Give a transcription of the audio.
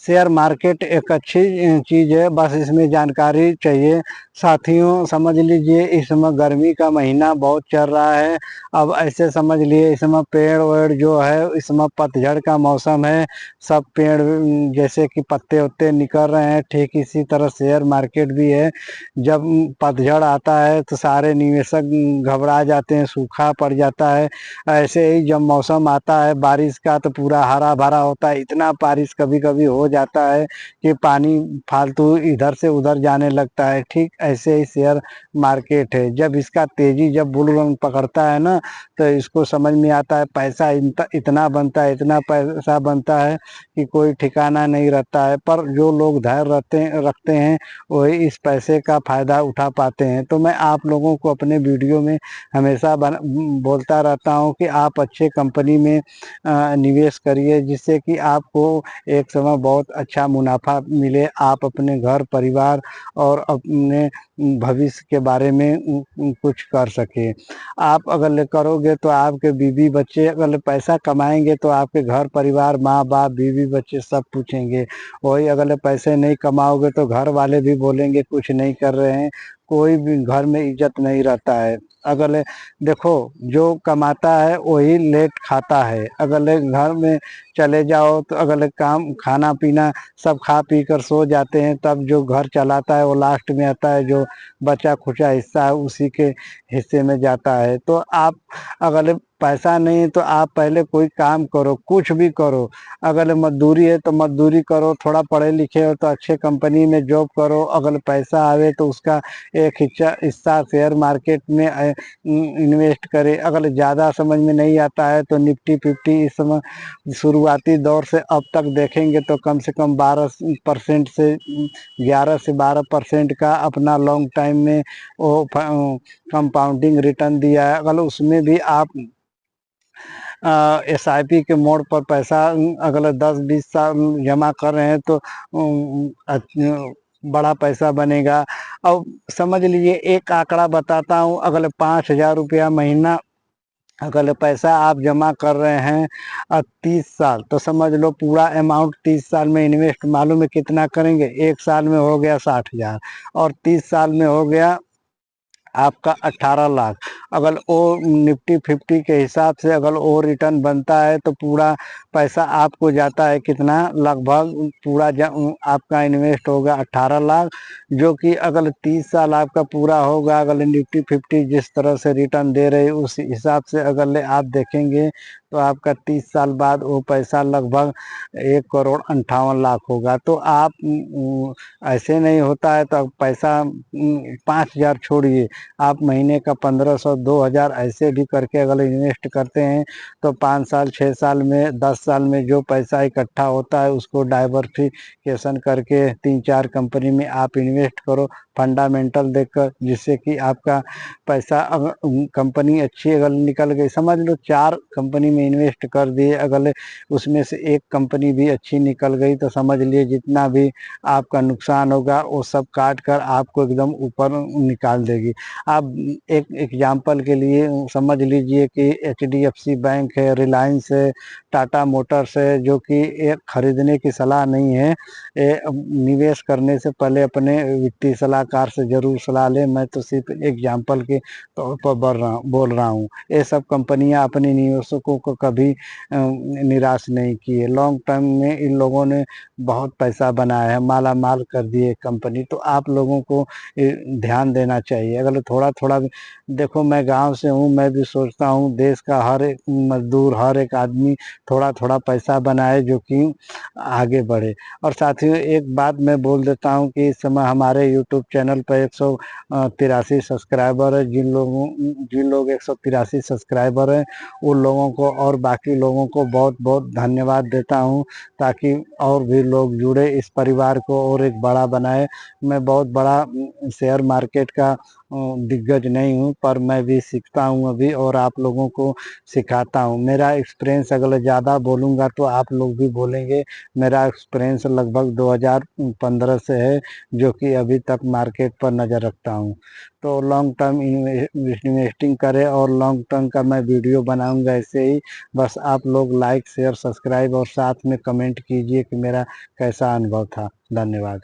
Share market एक अच्छी चीज़ है, बस इसमें जानकारी चाहिए। साथियों समझ लीजिए इस समय गर्मी का महीना बहुत चल रहा है। अब ऐसे समझ लिए इस समय पेड़ वेड़ जो है, इस समय पतझड़ का मौसम है। सब पेड़ जैसे कि पत्ते उत्ते निकल रहे हैं, ठीक इसी तरह शेयर मार्केट भी है। जब पतझड़ आता है तो सारे निवेशक घबरा जाते हैं, सूखा पड़ जाता है। ऐसे ही जब मौसम आता है बारिश का तो पूरा हरा भरा होता है। इतना बारिश कभी कभी हो जाता है कि पानी फालतू इधर से उधर जाने लगता है। ठीक ऐसे ही शेयर मार्केट है, जब इसका तेजी जब बुल रन पकड़ता है ना, तो इसको समझ में आता है पैसा इतना बनता है, इतना पैसा बनता है कि कोई ठिकाना नहीं रहता है। पर जो लोग धैर्य रखते हैं वही इस पैसे का फायदा उठा पाते हैं। तो मैं आप लोगों को अपने वीडियो में हमेशा बोलता रहता हूँ कि आप अच्छे कंपनी में निवेश करिए, जिससे कि आपको एक समय बहुत अच्छा मुनाफा मिले। आप अपने घर परिवार और अपने भविष्य के बारे में कुछ कर सके। आप अगर करोगे तो आपके बीवी बच्चे अगर पैसा कमाएंगे तो आपके घर परिवार माँ बाप बीवी बच्चे सब पूछेंगे। वही अगर पैसे नहीं कमाओगे तो घर वाले भी बोलेंगे कुछ नहीं कर रहे हैं, कोई भी घर में इज्जत नहीं रहता है। अगर देखो जो कमाता है वही लेट खाता है। अगर घर में चले जाओ तो अगर काम खाना पीना सब खा पी कर सो जाते हैं, तब जो घर चलाता है वो लास्ट में आता है। जो बचा खुचा हिस्सा है उसी के हिस्से में जाता है। तो आप अगर पैसा नहीं तो आप पहले कोई काम करो, कुछ भी करो। अगर मजदूरी है तो मजदूरी करो, थोड़ा पढ़े लिखे हो तो अच्छे कंपनी में जॉब करो। अगर पैसा आवे तो उसका एक हिस्सा शेयर मार्केट में इन्वेस्ट करें। अगर ज़्यादा समझ में नहीं आता है तो निफ्टी फिफ्टी इस समय शुरुआती दौर से अब तक देखेंगे तो कम से कम 12% से 11 से 12% का अपना लॉन्ग टाइम में वो कंपाउंडिंग रिटर्न दिया है। अगर उसमें भी आप SIP के मोड पर पैसा अगर 10-20 साल जमा कर रहे हैं तो बड़ा पैसा बनेगा। अब समझ लीजिए एक आंकड़ा बताता हूँ, अगर 5,000 रुपया महीना अगर पैसा आप जमा कर रहे हैं 30 साल, तो समझ लो पूरा अमाउंट 30 साल में इन्वेस्ट मालूम है कितना करेंगे। एक साल में हो गया 60,000 और 30 साल में हो गया आपका 18 लाख। अगर वो निफ्टी फिफ्टी के हिसाब से अगर वो रिटर्न बनता है तो पूरा पैसा आपको जाता है कितना, लगभग पूरा आपका इन्वेस्ट होगा 18 लाख। जो कि अगर 30 साल आपका पूरा होगा, अगर निफ्टी फिफ्टी जिस तरह से रिटर्न दे रहे उस हिसाब से अगर आप देखेंगे तो आपका 30 साल बाद वो पैसा लगभग 1,58,00,000 होगा। तो आप ऐसे नहीं होता है तो पैसा 5,000 छोड़िए, आप महीने का 1,500 2,000 ऐसे भी करके अगर इन्वेस्ट करते हैं तो 5 साल 6 साल में 10 साल में जो पैसा इकट्ठा होता है उसको डाइवर्सिफिकेशन करके 3-4 कंपनी में आप इन्वेस्ट करो फंडामेंटल देखकर, जिससे कि आपका पैसा अगर कंपनी अच्छी अगर निकल गई, समझ लो 4 कंपनी में इन्वेस्ट कर दिए, अगर उसमें से एक कंपनी भी अच्छी निकल गई तो समझ लिए जितना भी आपका नुकसान होगा वो सब काट कर आपको एकदम ऊपर निकाल देगी। आप एक एग्जाम्पल के लिए समझ लीजिए कि HDFC बैंक है, रिलायंस है, टाटा मोटर्स है, जो कि एक खरीदने की सलाह नहीं है। निवेश करने से पहले अपने वित्तीय सलाहकार से जरूर सलाह लें। मैं तो सिर्फ एग्जाम्पल के तौर पर बोल रहा हूँ। ये सब कंपनियां अपने निवेशकों को कभी निराश नहीं किए। लॉन्ग टर्म में इन लोगों ने बहुत पैसा बनाया है, माला माल कर दिए कंपनी। तो आप लोगों को ध्यान देना चाहिए। अगर थोड़ा थोड़ा देखो, मैं गांव से हूँ, मैं भी सोचता हूँ देश का हर एक मजदूर हर एक आदमी थोड़ा थोड़ा पैसा बनाए जो कि आगे बढ़े। और साथियों एक बात मैं बोल देता हूँ कि इस समय हमारे यूट्यूब चैनल पर 183 सब्सक्राइबर है। जिन लोग 183 सब्सक्राइबर हैं उन लोगों को और बाकी लोगों को बहुत बहुत धन्यवाद देता हूँ, ताकि और भी लोग जुड़े, इस परिवार को और एक बड़ा बनाए। मैं बहुत बड़ा शेयर मार्केट का दिग्गज नहीं हूँ, पर मैं भी सीखता हूँ अभी और आप लोगों को सिखाता हूँ। मेरा एक्सपीरियंस अगर ज़्यादा बोलूँगा तो आप लोग भी बोलेंगे। मेरा एक्सपीरियंस लगभग 2015 से है, जो कि अभी तक मार्केट पर नज़र रखता हूँ। तो लॉन्ग टर्म इन्वेस्टिंग करें और लॉन्ग टर्म का मैं वीडियो बनाऊंगा ऐसे ही। बस आप लोग लाइक शेयर सब्सक्राइब और साथ में कमेंट कीजिए कि मेरा कैसा अनुभव था। धन्यवाद।